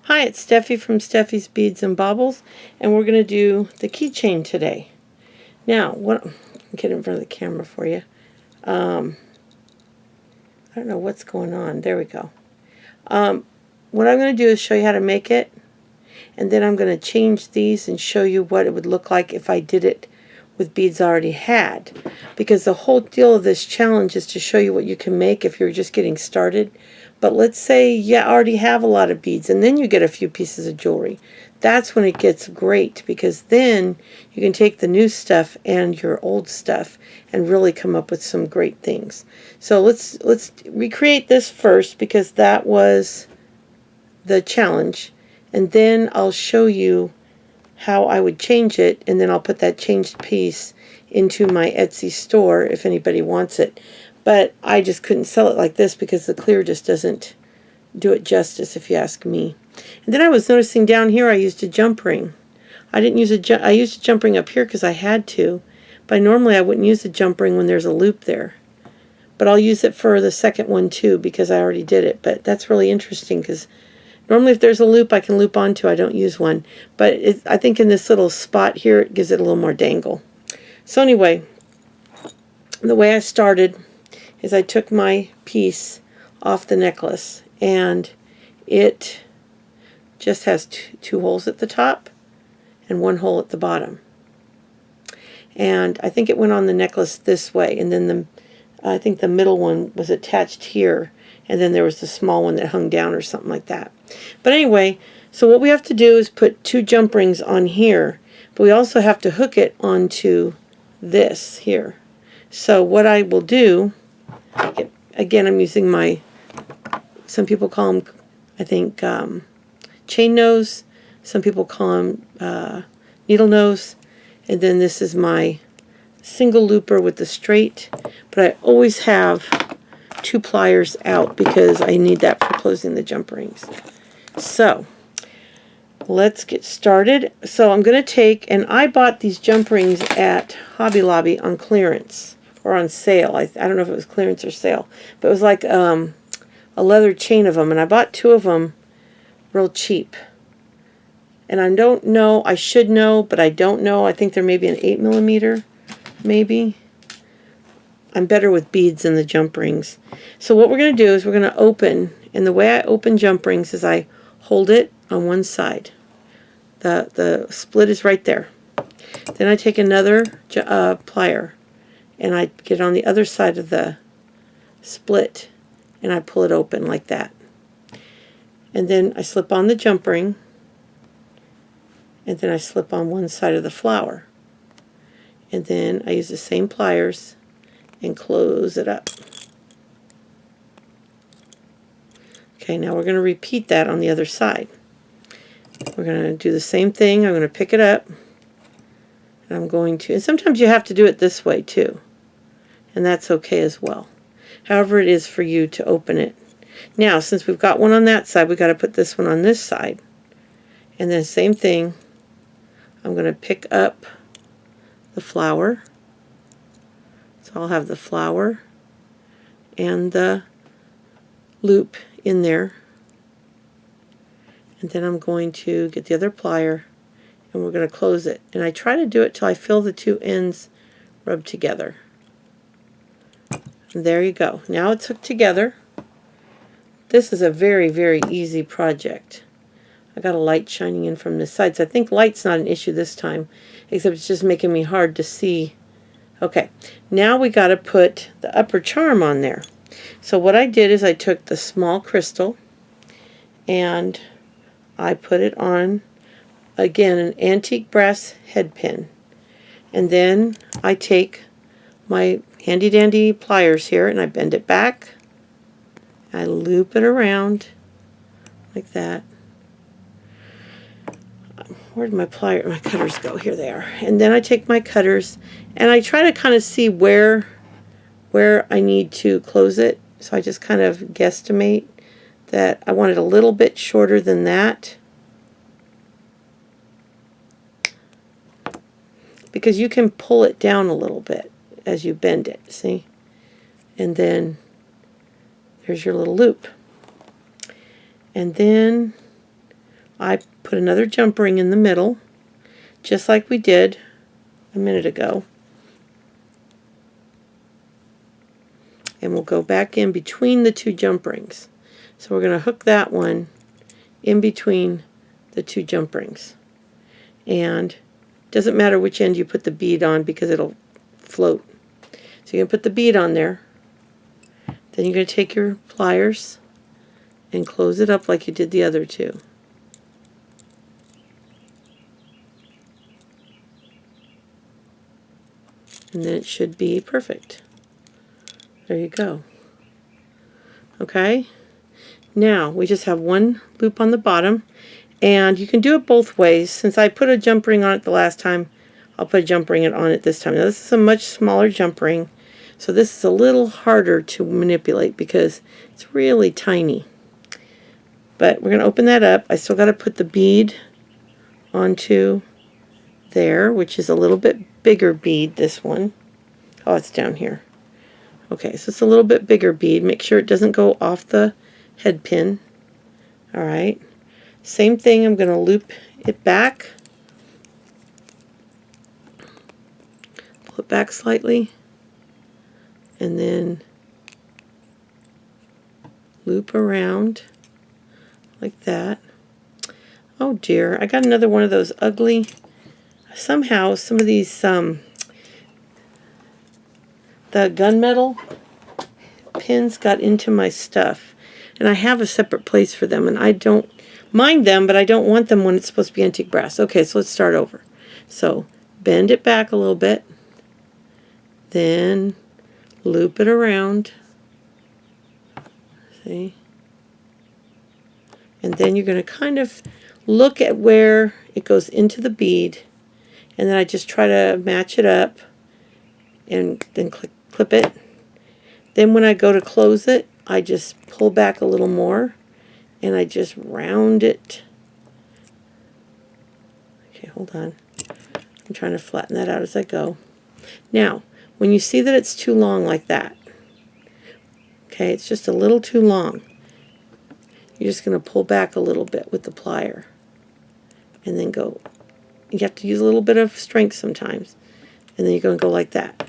Hi, it's Steffi from Steffi's Beads and Baubles, and we're going to do the keychain today. Now, get in front of the camera for you. I don't know what's going on. There we go. What I'm going to do is show you how to make it, and then I'm going to change these and show you what it would look like if I did it with beads I already had. Because the whole deal of this challenge is to show you what you can make if you're just getting started. But let's say you already have a lot of beads and then you get a few pieces of jewelry. That's when it gets great, because then you can take the new stuff and your old stuff and really come up with some great things. So let's recreate this first, because that was the challenge, and then I'll show you how I would change it, and then I'll put that changed piece into my Etsy store if anybody wants it. But I just couldn't sell it like this because the clear just doesn't do it justice, if you ask me. And then I was noticing down here I used a jump ring. I used a jump ring up here because I had to, but normally I wouldn't use a jump ring when there's a loop there. But I'll use it for the second one too because I already did it. But that's really interesting because normally if there's a loop I can loop onto, I don't use one. But I think in this little spot here it gives it a little more dangle. So anyway, the way I started is I took my piece off the necklace, and it just has two holes at the top and one hole at the bottom. And I think it went on the necklace this way, and then I think the middle one was attached here, and then there was the small one that hung down or something like that. But anyway, so what we have to do is put two jump rings on here, but we also have to hook it onto this here. So what I will do, again, I'm using my, some people call them, I think, chain nose. Some people call them needle nose. And then this is my single looper with the straight. But I always have two pliers out because I need that for closing the jump rings. So let's get started. So I'm going to take, and I bought these jump rings at Hobby Lobby on clearance. Or on sale. I don't know if it was clearance or sale, but it was like a leather chain of them, and I bought two of them real cheap. And I don't know, I should know, but I don't know. I think they're maybe an 8mm, maybe. I'm better with beads than the jump rings. So what we're going to do is we're going to open, and the way I open jump rings is I hold it on one side. The split is right there. Then I take another plier, and I get on the other side of the split and I pull it open like that. And then I slip on the jump ring, and then I slip on one side of the flower. And then I use the same pliers and close it up. Okay, now we're going to repeat that on the other side. We're going to do the same thing. I'm going to pick it up, and I'm going to, and sometimes you have to do it this way too. And that's okay as well. However it is for you to open it. Now, since we've got one on that side, we've got to put this one on this side. And then same thing, I'm going to pick up the flower. So I'll have the flower and the loop in there. And then I'm going to get the other plier, and we're going to close it. And I try to do it till I feel the two ends rub together. And there you go. Now it's hooked together. This is a very, very easy project. I got a light shining in from the sides. I think light's not an issue this time, except it's just making me hard to see. Okay, now we got to put the upper charm on there. So what I did is I took the small crystal and I put it on, again, an antique brass head pin. And then I take my handy dandy pliers here and I bend it back. I loop it around like that. Where'd my cutters go? Here they are. And then I take my cutters and I try to kind of see where I need to close it. So I just kind of guesstimate that I want it a little bit shorter than that, because you can pull it down a little bit as you bend it, see? And then there's your little loop. And then I put another jump ring in the middle, just like we did a minute ago. And we'll go back in between the two jump rings. So we're going to hook that one in between the two jump rings. And it doesn't matter which end you put the bead on because it'll float. So you're going to put the bead on there. Then you're going to take your pliers and close it up like you did the other two. And then it should be perfect. There you go. Okay, now we just have one loop on the bottom, and you can do it both ways. Since I put a jump ring on it the last time, I'll put a jump ring on it this time. Now this is a much smaller jump ring, so this is a little harder to manipulate because it's really tiny. But we're going to open that up. I still got to put the bead onto there, which is a little bit bigger bead, this one. Oh, it's down here. Okay, so it's a little bit bigger bead. Make sure it doesn't go off the head pin. Alright. Same thing, I'm going to loop it back. Pull it back slightly. And then loop around like that. Oh dear, I got another one of those ugly, somehow some of these the gunmetal pins got into my stuff, and I have a separate place for them, and I don't mind them, but I don't want them when it's supposed to be antique brass. Okay, so let's start over. So bend it back a little bit, then loop it around, see, and then you're going to kind of look at where it goes into the bead, and then I just try to match it up and then clip it. Then when I go to close it, I just pull back a little more and I just round it. Okay, hold on. I'm trying to flatten that out as I go. Now, when you see that it's too long like that, okay, it's just a little too long, you're just going to pull back a little bit with the plier and then go. You have to use a little bit of strength sometimes, and then you're going to go like that.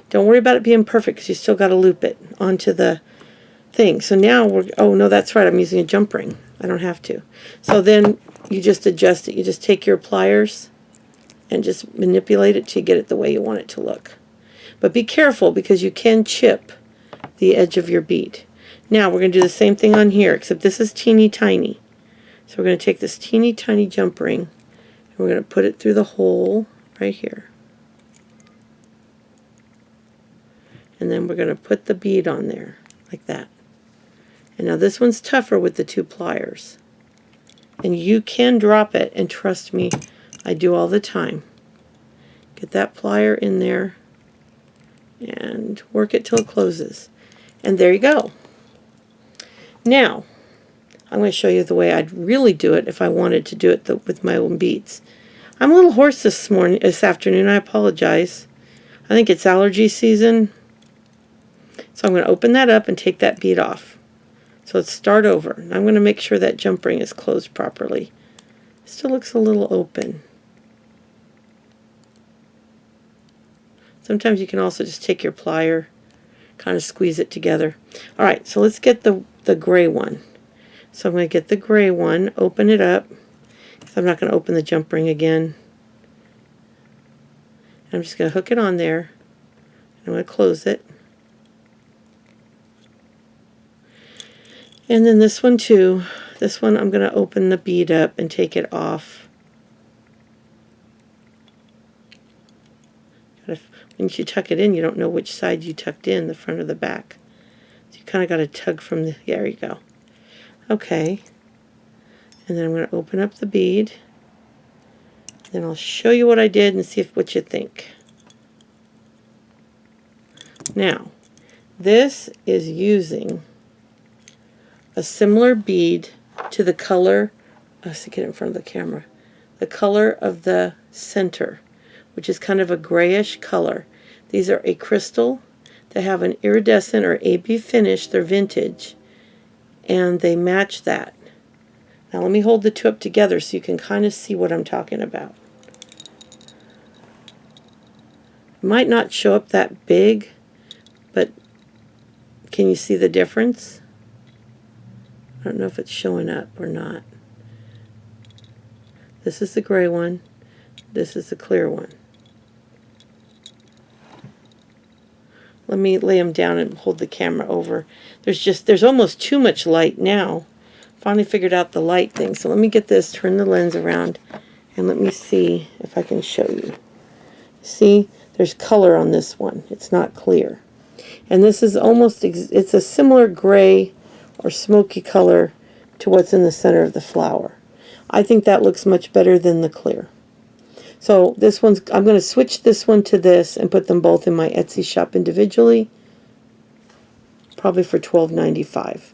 Don't worry about it being perfect because you still got to loop it onto the thing. So now we're, oh no, that's right, I'm using a jump ring. I don't have to. So then you just adjust it. You just take your pliers and just manipulate it to get it the way you want it to look. But be careful because you can chip the edge of your bead. Now we're going to do the same thing on here, except this is teeny tiny. So we're going to take this teeny tiny jump ring and we're going to put it through the hole right here. And then we're going to put the bead on there like that. And now this one's tougher with the two pliers. And you can drop it, and trust me, I do all the time. Get that plier in there and work it till it closes. And there you go. Now, I'm going to show you the way I'd really do it if I wanted to do it with my own beads. I'm a little hoarse this afternoon. I apologize. I think it's allergy season. So I'm going to open that up and take that bead off. So let's start over. I'm going to make sure that jump ring is closed properly. It still looks a little open. Sometimes you can also just take your plier, kind of squeeze it together. Alright, so let's get the gray one. So I'm going to get the gray one, open it up. So I'm not going to open the jump ring again. I'm just going to hook it on there. I'm going to close it. And then this one too. This one I'm going to open the bead up and take it off. Once you tuck it in, you don't know which side you tucked in, the front or the back. So you kind of got to tug from the, there you go. Okay. And then I'm going to open up the bead. Then I'll show you what I did and see what you think. Now, this is using a similar bead to the color, let's get in front of the camera, the color of the center, which is kind of a grayish color. These are a crystal. They have an iridescent or AB finish. They're vintage, and they match that. Now let me hold the two up together so you can kind of see what I'm talking about. It might not show up that big, but can you see the difference? I don't know if it's showing up or not. This is the gray one. This is the clear one. Let me lay them down and hold the camera over. There's almost too much light now. Finally figured out the light thing. So let me get this, turn the lens around, and let me see if I can show you. See, there's color on this one. It's not clear. And this is almost, it's a similar gray or smoky color to what's in the center of the flower. I think that looks much better than the clear. So this one's, I'm going to switch this one to this and put them both in my Etsy shop individually, probably for $12.95.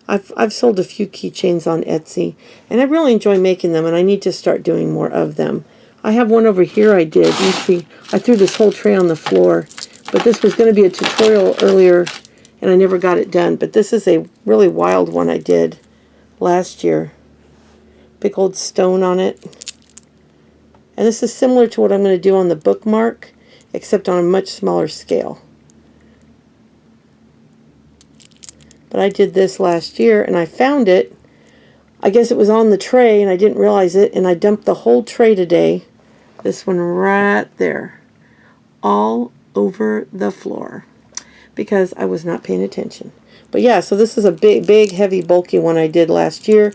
I've sold a few keychains on Etsy, and I really enjoy making them, and I need to start doing more of them. I have one over here I did. You see, I threw this whole tray on the floor, but this was going to be a tutorial earlier, and I never got it done. But this is a really wild one I did last year. Big old stone on it. And this is similar to what I'm going to do on the bookmark, except on a much smaller scale. But I did this last year, and I found it. I guess it was on the tray, and I didn't realize it, and I dumped the whole tray today. This one right there. All over the floor. Because I was not paying attention. But yeah, so this is a big, heavy, bulky one I did last year.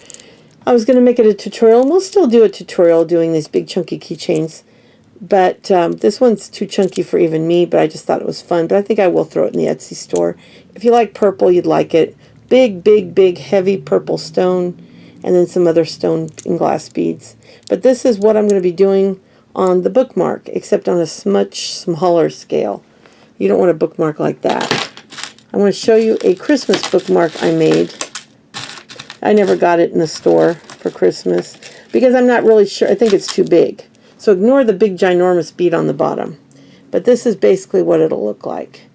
I was going to make it a tutorial, and we'll still do a tutorial doing these big, chunky keychains. But this one's too chunky for even me, but I just thought it was fun. But I think I will throw it in the Etsy store. If you like purple, you'd like it. Big, heavy purple stone, and then some other stone and glass beads. But this is what I'm going to be doing on the bookmark, except on a much smaller scale. You don't want a bookmark like that. I want to show you a Christmas bookmark I made. I never got it in the store for Christmas because I'm not really sure. I think it's too big. So ignore the big ginormous bead on the bottom. But this is basically what it'll look like.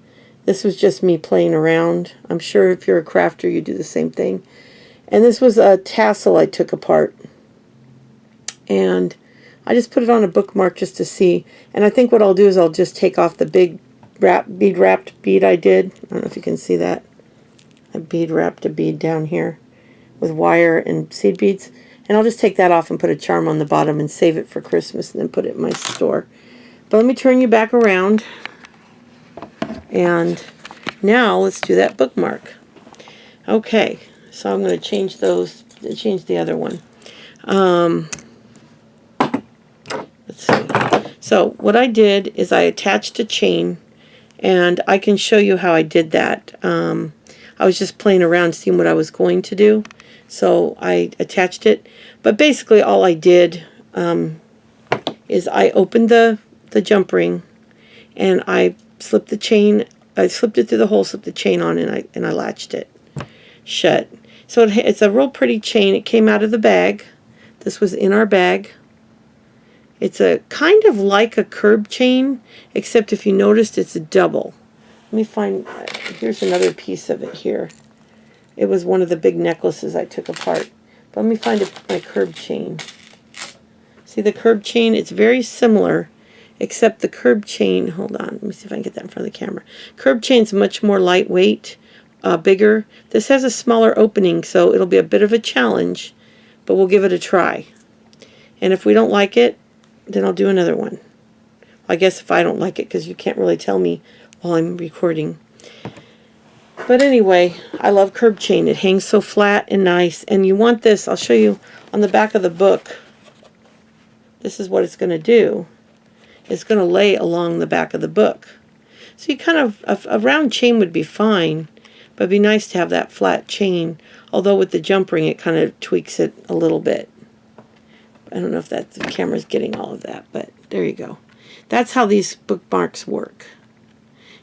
This was just me playing around. I'm sure if you're a crafter, you do the same thing. And this was a tassel I took apart. And I just put it on a bookmark just to see. And I think what I'll do is I'll just take off the big bead wrapped bead I did. I don't know if you can see that. I bead wrapped a bead down here with wire and seed beads. And I'll just take that off and put a charm on the bottom and save it for Christmas and then put it in my store. But let me turn you back around. And now let's do that bookmark. Okay, so I'm going to change the other one. Let's see. So what I did is I attached a chain, and I can show you how I did that. I was just playing around seeing what I was going to do. So I attached it. But basically all I did is I opened the jump ring, and I slipped the chain. I slipped it through the hole, slipped the chain on, and I latched it shut. So it's a real pretty chain. It came out of the bag. This was in our bag. It's a kind of like a curb chain, except if you noticed, it's a double. Let me find, here's another piece of it here. It was one of the big necklaces I took apart. But let me find my curb chain. See the curb chain? It's very similar, except the curb chain, hold on, let me see if I can get that in front of the camera. Curb chain's much more lightweight, bigger. This has a smaller opening, so it'll be a bit of a challenge, but we'll give it a try. And if we don't like it, then I'll do another one. I guess if I don't like it, because you can't really tell me while I'm recording. But anyway, I love curb chain. It hangs so flat and nice. And you want this, I'll show you on the back of the book. This is what it's going to do. It's going to lay along the back of the book. So you kind of, a round chain would be fine, but it'd be nice to have that flat chain. Although with the jump ring, it kind of tweaks it a little bit. I don't know if the camera's getting all of that, but there you go. That's how these bookmarks work.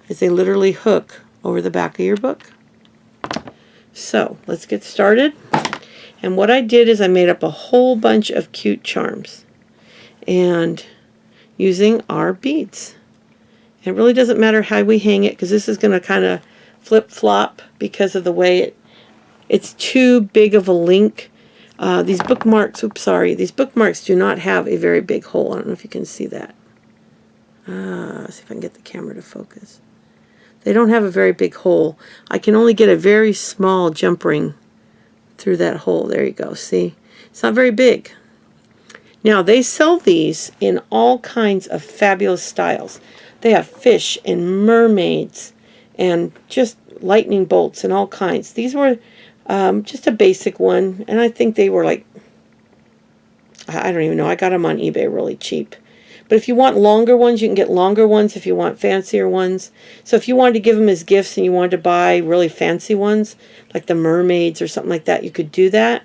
Is they literally hook over the back of your book. So let's get started. And what I did is I made up a whole bunch of cute charms, and using our beads. It really doesn't matter how we hang it, because this is going to kind of flip-flop because of the way it's too big of a link. These bookmarks, oops, sorry, these bookmarks do not have a very big hole. I don't know if you can see that. Let's see if I can get the camera to focus. They don't have a very big hole. I can only get a very small jump ring through that hole. There you go, see? It's not very big. Now, they sell these in all kinds of fabulous styles. They have fish and mermaids and just lightning bolts and all kinds. These were just a basic one, and I think they were like, I don't even know, I got them on eBay really cheap. But if you want longer ones, you can get longer ones if you want fancier ones. So if you wanted to give them as gifts and you wanted to buy really fancy ones, like the mermaids or something like that, you could do that.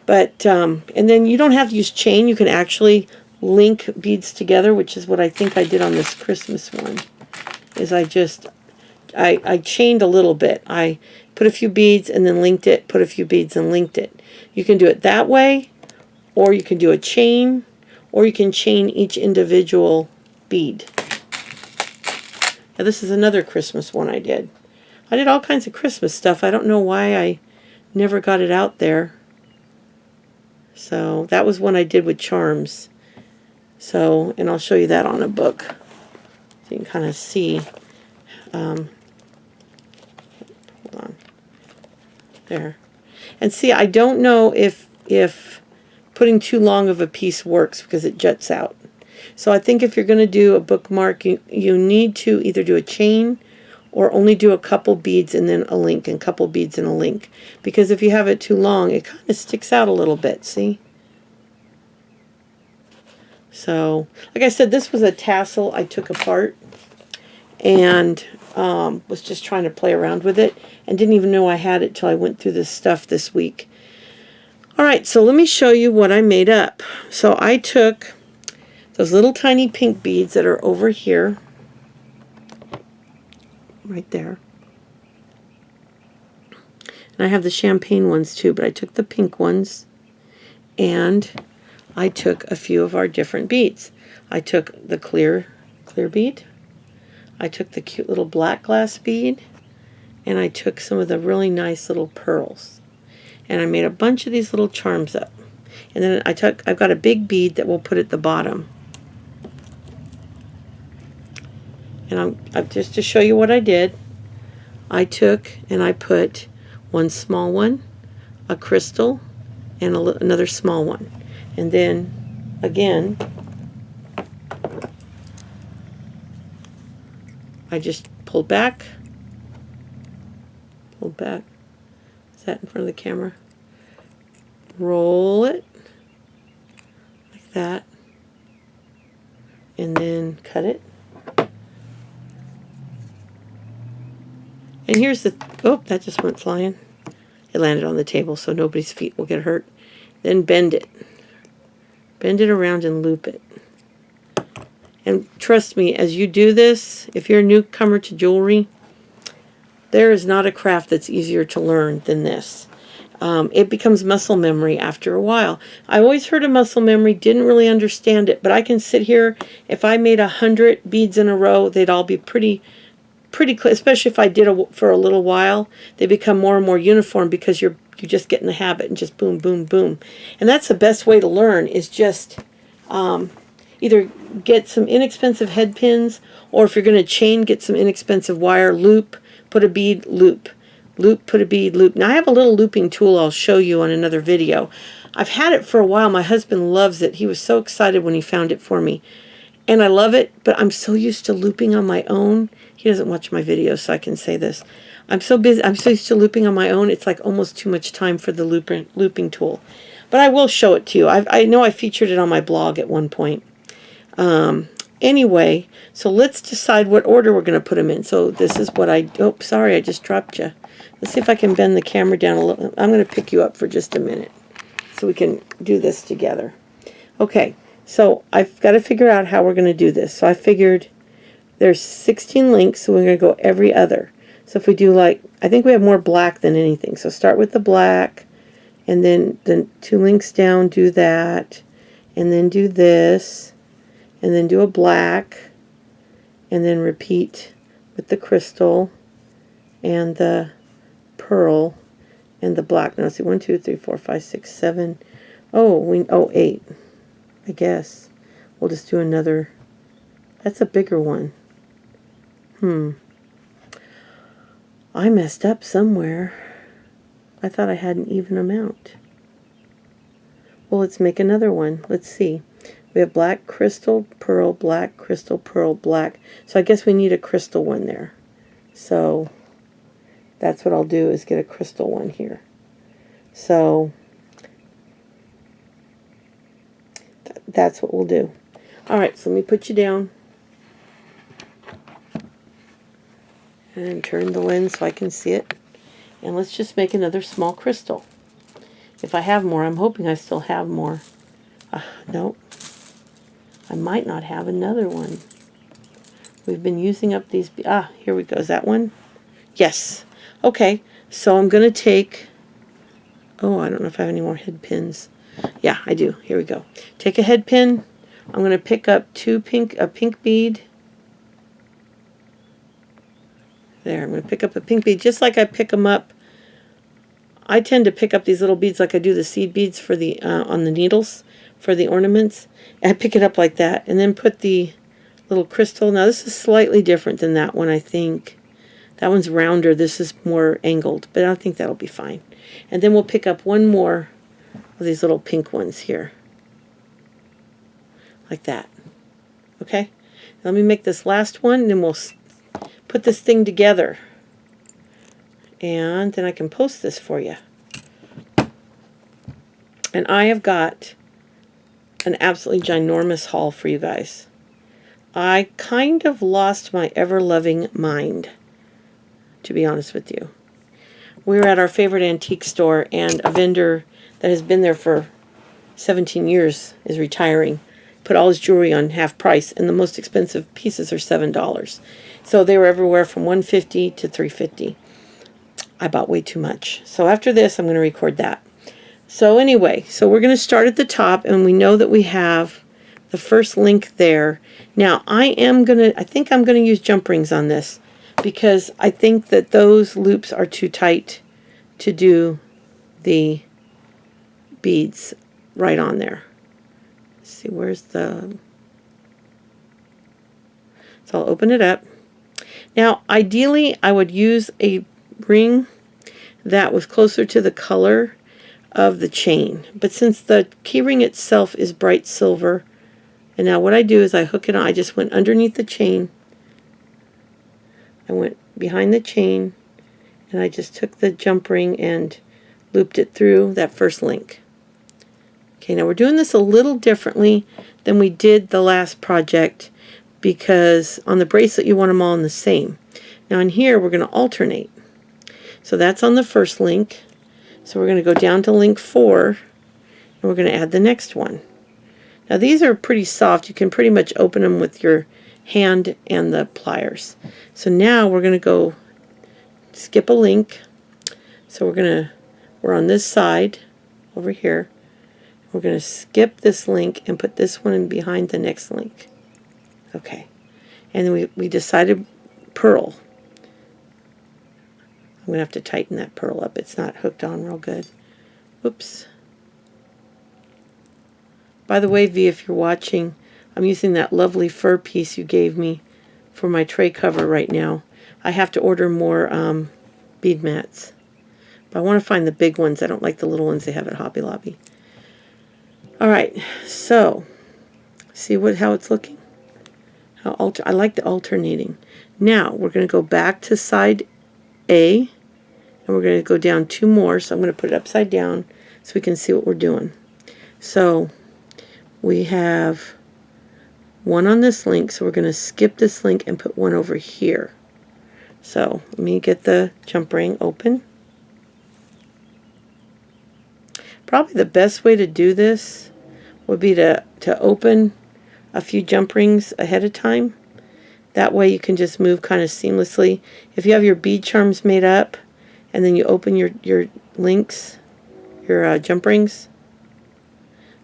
But, and then you don't have to use chain. You can actually link beads together, which is what I think I did on this Christmas one. Is I chained a little bit. I put a few beads and then linked it, put a few beads and linked it. You can do it that way, or you can do a chain, or you can chain each individual bead. Now this is another Christmas one I did. I did all kinds of Christmas stuff. I don't know why I never got it out there. So that was one I did with charms. So, and I'll show you that on a book. So you can kind of see. Hold on. There. And see, I don't know if putting too long of a piece works because it juts out. So I think if you're going to do a bookmark, you need to either do a chain or only do a couple beads and then a link, and couple beads and a link. Because if you have it too long, it kind of sticks out a little bit, see? So, like I said, this was a tassel I took apart and was just trying to play around with it and didn't even know I had it till I went through this stuff this week. Alright, so let me show you what I made up. So I took those little tiny pink beads that are over here, right there. And I have the champagne ones too, but I took the pink ones and I took a few of our different beads. I took the clear bead. I took the cute little black glass bead, and I took some of the really nice little pearls. And I made a bunch of these little charms up. And then I've got a big bead that we'll put at the bottom. And I'm just to show you what I did, I took and I put one small one, a crystal, and another small one. And then, again, I just pulled back. Is that in front of the camera? Roll it like that. And then cut it. And here's the, oh, that just went flying. It landed on the table so nobody's feet will get hurt. Then bend it. Bend it around and loop it. And trust me, as you do this, if you're a newcomer to jewelry, there is not a craft that's easier to learn than this. It becomes muscle memory after a while. I always heard of muscle memory, didn't really understand it, but I can sit here, if I made 100 beads in a row, they'd all be pretty clear, especially if I did for a little while. They become more and more uniform because you just get in the habit and just boom, boom, boom. And that's the best way to learn, is just either get some inexpensive head pins, or if you're going to chain, get some inexpensive wire, loop, put a bead, loop. Loop, put a bead, loop. Now I have a little looping tool I'll show you on another video. I've had it for a while. My husband loves it. He was so excited when he found it for me. And I love it, but I'm so used to looping on my own. He doesn't watch my videos, so I can say this. I'm so used to looping on my own, it's like almost too much time for the looping tool. But I will show it to you. I know I featured it on my blog at one point. Anyway, so let's decide what order we're going to put them in. So this is what oh, sorry, I just dropped you. Let's see if I can bend the camera down a little. I'm going to pick you up for just a minute so we can do this together. Okay, so I've got to figure out how we're going to do this. So I figured there's 16 links, so we're going to go every other. So if we do, like, I think we have more black than anything. So start with the black, and then 2 links down, do that, and then do this, and then do a black, and then repeat with the crystal and the pearl, and the black. Now let's see, 1, 2, 3, 4, 5, 6, 7. 8. I guess we'll just do another. That's a bigger one. I messed up somewhere. I thought I had an even amount. Well, let's make another one. Let's see. We have black, crystal, pearl, black, crystal, pearl, black. So I guess we need a crystal one there. So that's what I'll do, is get a crystal one here. So that's what we'll do. All right, so let me put you down and turn the lens so I can see it. And let's just make another small crystal. If I have more, I'm hoping I still have more. Nope. I might not have another one. We've been using up these. Here we go. Is that one? Yes. Okay, so I'm going to take, I don't know if I have any more head pins. Yeah, I do. Here we go. Take a head pin. I'm going to pick up a pink bead. There, I'm going to pick up a pink bead just like I pick them up. I tend to pick up these little beads like I do the seed beads for the on the needles for the ornaments. And I pick it up like that and then put the little crystal. Now this is slightly different than that one, I think. That one's rounder. This is more angled, but I think that'll be fine. And then we'll pick up one more of these little pink ones here. Like that. Okay? Now let me make this last one, and then we'll put this thing together. And then I can post this for you. And I have got an absolutely ginormous haul for you guys. I kind of lost my ever-loving mind, to be honest with you. We were at our favorite antique store, and a vendor that has been there for 17 years is retiring. Put all his jewelry on half price, and the most expensive pieces are $7. So they were everywhere from $150 to $350. I bought way too much. So after this, I'm going to record that. So anyway, so we're going to start at the top, and we know that we have the first link there. Now, I think I'm going to use jump rings on this, because I think that those loops are too tight to do the beads right on there. Let's see, where's the... So I'll open it up. Now, ideally, I would use a ring that was closer to the color of the chain. But since the key ring itself is bright silver, and now what I do is I hook it on. I just went underneath the chain. I went behind the chain, and I just took the jump ring and looped it through that first link. Okay, now we're doing this a little differently than we did the last project, because on the bracelet you want them all in the same. Now in here we're going to alternate. So that's on the first link. So we're going to go down to link 4, and we're going to add the next one. Now these are pretty soft. You can pretty much open them with your hand and the pliers. So now we're going to go skip a link. So we're on this side over here. We're going to skip this link and put this one in behind the next link. Okay. And then we decided pearl. I'm going to have to tighten that pearl up. It's not hooked on real good. Oops. By the way, V, if you're watching, I'm using that lovely fur piece you gave me for my tray cover right now. I have to order more bead mats. But I want to find the big ones. I don't like the little ones they have at Hobby Lobby. Alright, so see how it's looking? I like the alternating. Now we're going to go back to side A, and we're going to go down 2 more. So I'm going to put it upside down so we can see what we're doing. So we have one on this link, so we're going to skip this link and put one over here. So let me get the jump ring open. Probably the best way to do this would be to open a few jump rings ahead of time. That way you can just move kind of seamlessly. If you have your bead charms made up and then you open your links, your jump rings,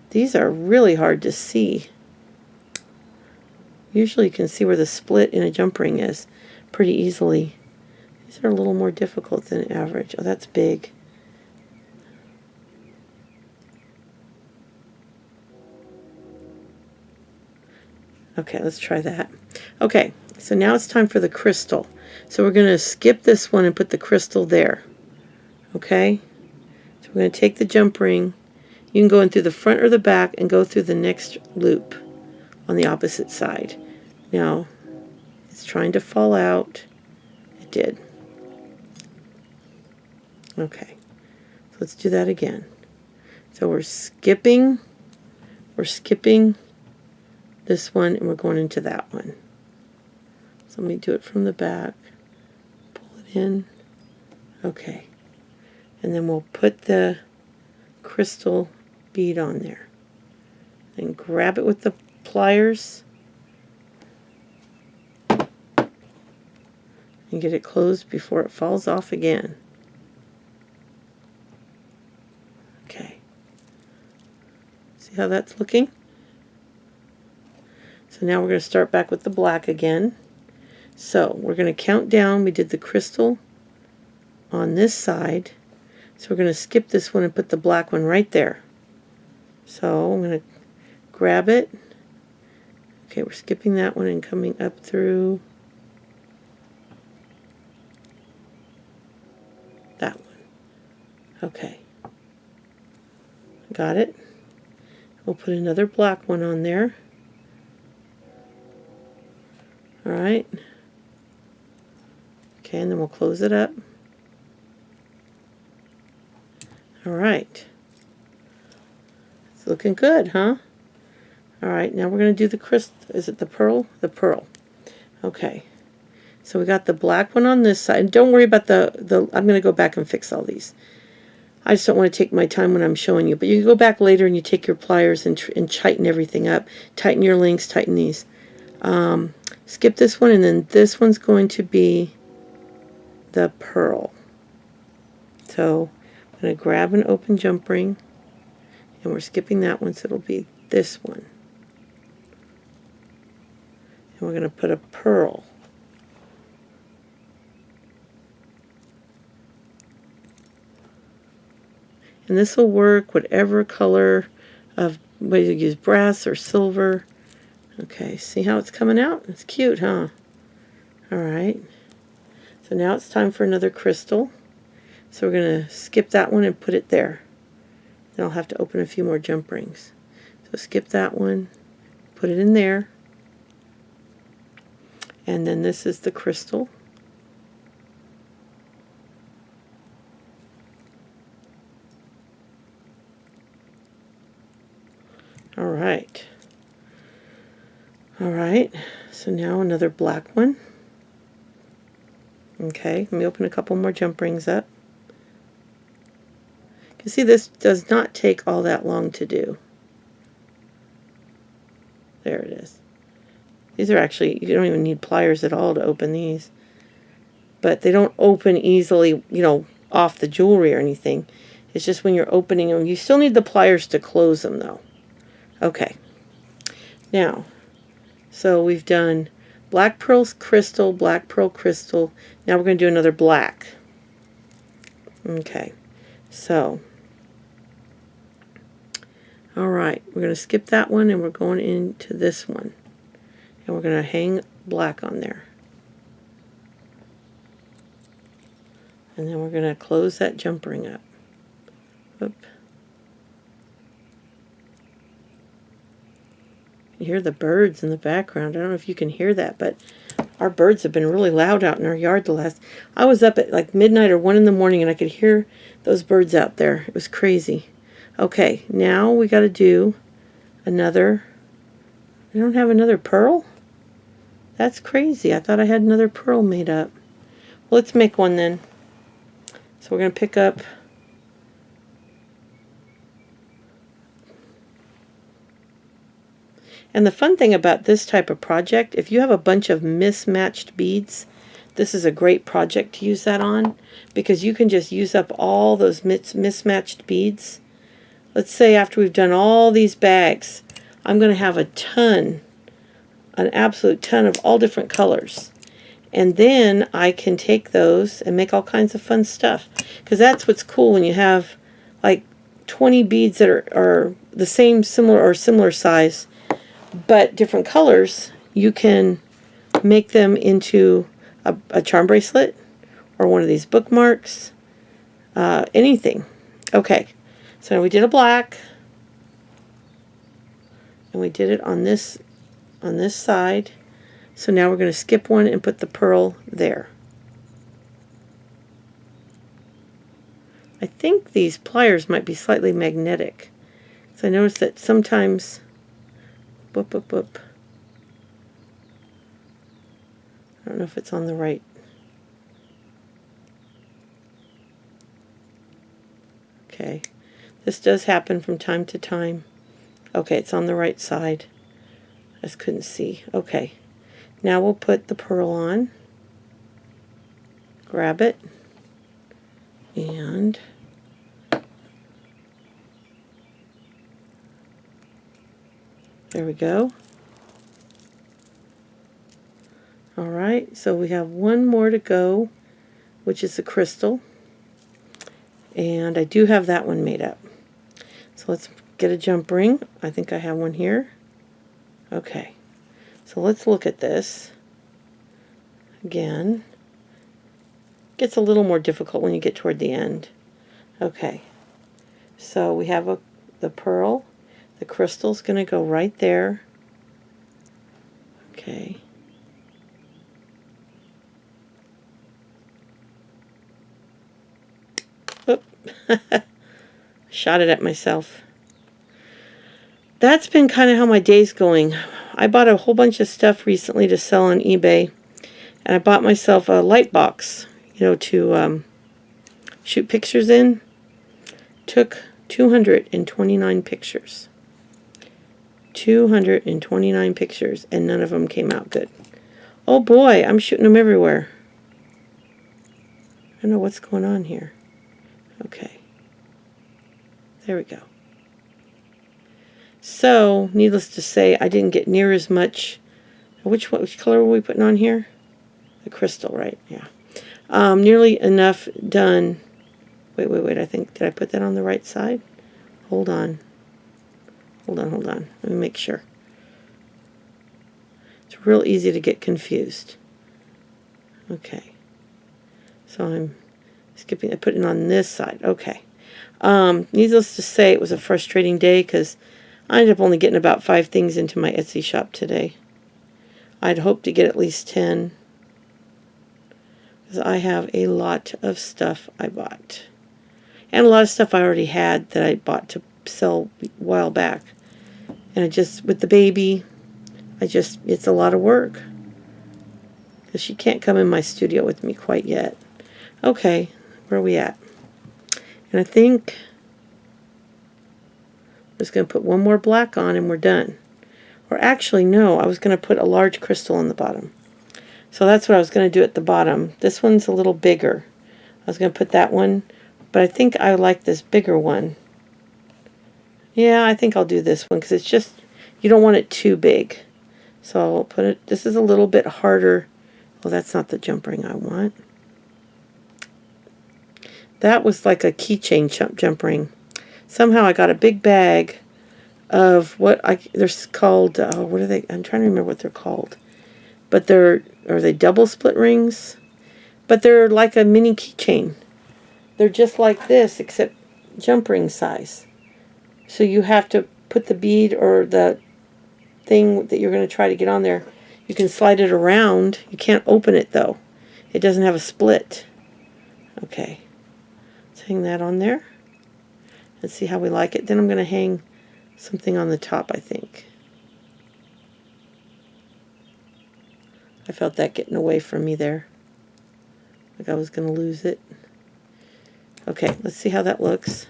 these are really hard to see. Usually you can see where the split in a jump ring is pretty easily. These are a little more difficult than average. Oh, that's big. Okay, let's try that. Okay, so now it's time for the crystal. So we're going to skip this one and put the crystal there. Okay, so we're going to take the jump ring. You can go in through the front or the back and go through the next loop on the opposite side. Now, it's trying to fall out. It did. Okay, so let's do that again. So we're skipping this one and we're going into that one. So let me do it from the back. Pull it in. Okay. And then we'll put the crystal bead on there. And grab it with the pliers. And get it closed before it falls off again. Okay. See how that's looking? So now we're going to start back with the black again. So we're going to count down. We did the crystal on this side. So we're going to skip this one and put the black one right there. So I'm going to grab it. Okay, we're skipping that one and coming up through that one. Okay. Got it. We'll put another black one on there. Alright. Okay, and then we'll close it up. Alright. It's looking good, huh? Alright, now we're going to do the crystal. Is it the pearl? The pearl. Okay. So we got the black one on this side. Don't worry about the I'm going to go back and fix all these. I just don't want to take my time when I'm showing you. But you can go back later and you take your pliers and tighten everything up. Tighten your links, tighten these. Skip this one, and then this one's going to be the pearl. So I'm going to grab an open jump ring, and we're skipping that one, so it'll be this one. And we're going to put a pearl. And this will work whatever color of, whether you use brass or silver. Okay, see how it's coming out? It's cute, huh? Alright. So now it's time for another crystal. So we're going to skip that one and put it there. Then I'll have to open a few more jump rings. So skip that one, put it in there. And then this is the crystal. Alright. Alright, so now another black one. Okay, let me open a couple more jump rings up. You can see this does not take all that long to do. There it is. These are actually, you don't even need pliers at all to open these. But they don't open easily, you know, off the jewelry or anything. It's just when you're opening them. You still need the pliers to close them though. Okay. Now, so we've done black pearl crystal, black pearl crystal. Now we're going to do another black. Okay. So, alright, we're going to skip that one and we're going into this one. And we're going to hang black on there. And then we're going to close that jump ring up. Oop. You hear the birds in the background. I don't know if you can hear that, but our birds have been really loud out in our yard the last. I was up at like midnight or 1 in the morning and I could hear those birds out there. It was crazy. Okay, now we got to do another. I don't have another pearl? That's crazy. I thought I had another pearl made up. Well, let's make one then. So we're going to pick up And the fun thing about this type of project, if you have a bunch of mismatched beads, this is a great project to use that on, because you can just use up all those mismatched beads. Let's say after we've done all these bags, I'm going to have a ton, an absolute ton of all different colors. And then I can take those and make all kinds of fun stuff. Because that's what's cool when you have like 20 beads that are the same, similar, or similar size. but different colors, you can make them into a charm bracelet or one of these bookmarks, anything. Okay, so we did a black, and we did it on this side. So now we're going to skip one and put the pearl there. I think these pliers might be slightly magnetic. So I noticed that sometimes, whoop, whoop, whoop. I don't know if it's on the right. Okay, this does happen from time to time. Okay, it's on the right side. I just couldn't see. Okay, now we'll put the pearl on. Grab it. And there we go. Alright, so we have one more to go, which is the crystal. And I do have that one made up. So let's get a jump ring. I think I have one here. Okay, so let's look at this. Again, gets a little more difficult when you get toward the end. Okay, so we have the pearl. The crystal's going to go right there. Okay. Oop. Shot it at myself. That's been kind of how my day's going. I bought a whole bunch of stuff recently to sell on eBay. And I bought myself a light box, you know, to shoot pictures in. Took 229 pictures. 229 pictures, and none of them came out good. Oh boy, I'm shooting them everywhere. I don't know what's going on here. Okay. There we go. So, needless to say, I didn't get near as much. Which color were we putting on here? The crystal, right? Yeah. Nearly enough done. Wait. I think, did I put that on the right side? Hold on. Hold on. Let me make sure. It's real easy to get confused. Okay. So I'm skipping, I put it on this side. Okay. Needless to say, it was a frustrating day because I ended up only getting about 5 things into my Etsy shop today. I'd hoped to get at least 10. Because I have a lot of stuff I bought. And a lot of stuff I already had that I bought to sell a while back. And I just, with the baby, it's a lot of work. Because she can't come in my studio with me quite yet. Okay, where are we at? And I think I'm just going to put one more black on and we're done. Or actually, no, I was going to put a large crystal on the bottom. So that's what I was going to do at the bottom. This one's a little bigger. I was going to put that one, but I think I like this bigger one. Yeah, I think I'll do this one because it's just, you don't want it too big. So I'll put it, this is a little bit harder. Well, that's not the jump ring I want. That was like a keychain jump ring. Somehow I got a big bag of they're called, what are they? I'm trying to remember what they're called. But are they double split rings? But they're like a mini keychain. They're just like this, except jump ring size. So you have to put the bead or the thing that you're going to try to get on there. You can slide it around. You can't open it though. It doesn't have a split. Okay. Let's hang that on there. Let's see how we like it. Then I'm going to hang something on the top, I think. I felt that getting away from me there. Like I was going to lose it. Okay, let's see how that looks.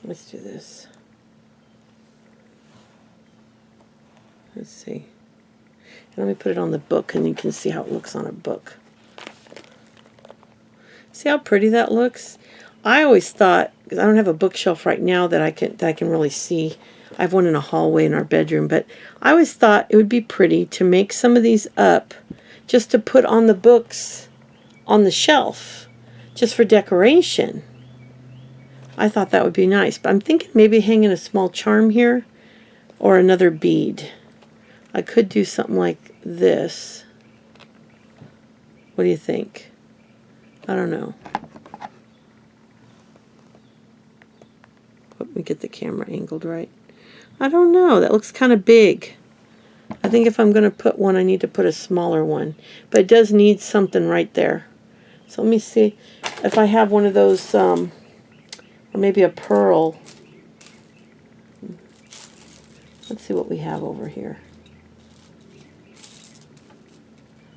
Let's do this. Let's see. And let me put it on the book and you can see how it looks on a book. See how pretty that looks? I always thought, because I don't have a bookshelf right now that I can really see. I have one in a hallway in our bedroom, but I always thought it would be pretty to make some of these up just to put on the books on the shelf, just for decoration. I thought that would be nice. But I'm thinking maybe hanging a small charm here or another bead. I could do something like this. What do you think? I don't know. Let me get the camera angled right. I don't know. That looks kind of big. I think if I'm going to put one, I need to put a smaller one. But it does need something right there. So let me see if I have one of those, or maybe a pearl. Let's see what we have over here.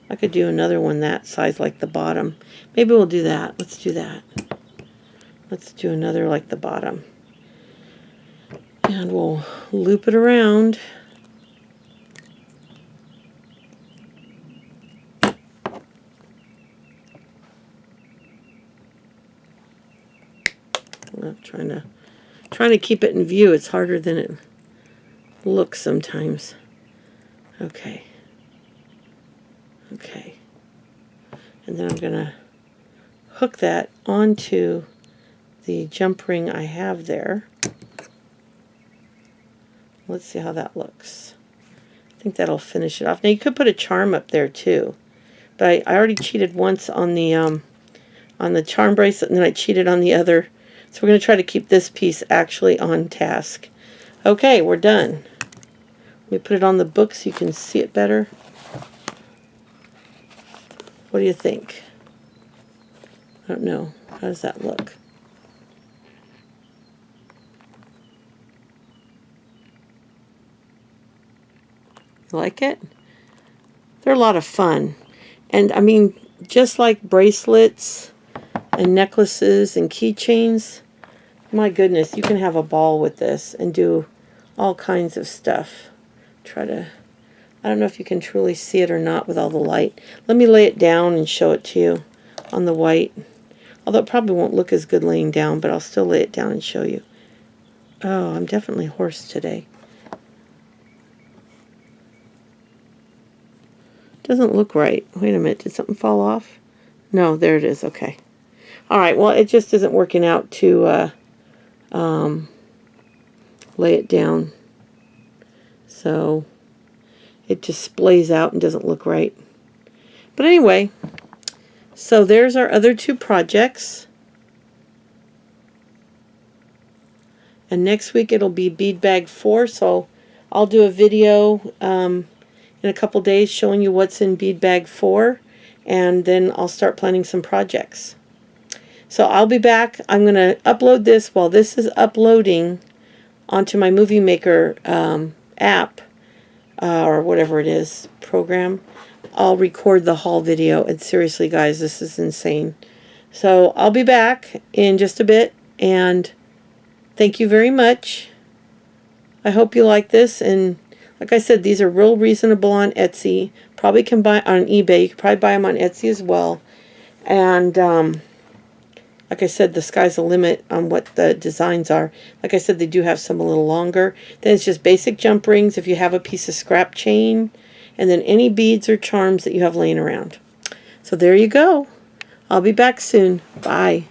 I could do another one that size like the bottom. Maybe we'll do that. Let's do that. Let's do another like the bottom. And we'll loop it around. I'm trying to keep it in view. It's harder than it looks sometimes. Okay. Okay. And then I'm going to hook that onto the jump ring I have there. Let's see how that looks. I think that'll finish it off. Now you could put a charm up there too, but I already cheated once on the charm bracelet, and then I cheated on the other. So we're going to try to keep this piece actually on task. Okay, we're done. Let me put it on the book so you can see it better. What do you think? I don't know. How does that look? You like it? They're a lot of fun. And I mean, just like bracelets and necklaces and keychains, my goodness, you can have a ball with this and do all kinds of stuff. I don't know if you can truly see it or not with all the light. Let me lay it down and show it to you on the white. Although it probably won't look as good laying down, but I'll still lay it down and show you. Oh, I'm definitely hoarse today. Doesn't look right. Wait a minute, did something fall off? No, there it is. Okay. All right, well, it just isn't working out to lay it down. So it just splays out and doesn't look right. But anyway, so there's our other two projects. And next week it'll be bead bag 4, so I'll do a video in a couple days showing you what's in bead bag 4, and then I'll start planning some projects. So I'll be back. I'm going to upload this while this is uploading onto my Movie Maker app, or whatever it is, program. I'll record the haul video, and seriously guys, this is insane. So I'll be back in just a bit, and thank you very much. I hope you like this, and like I said, these are real reasonable on Etsy. Probably can buy on eBay. You can probably buy them on Etsy as well. And like I said, the sky's the limit on what the designs are. Like I said, they do have some a little longer. Then it's just basic jump rings if you have a piece of scrap chain, and then any beads or charms that you have laying around. So there you go. I'll be back soon. Bye.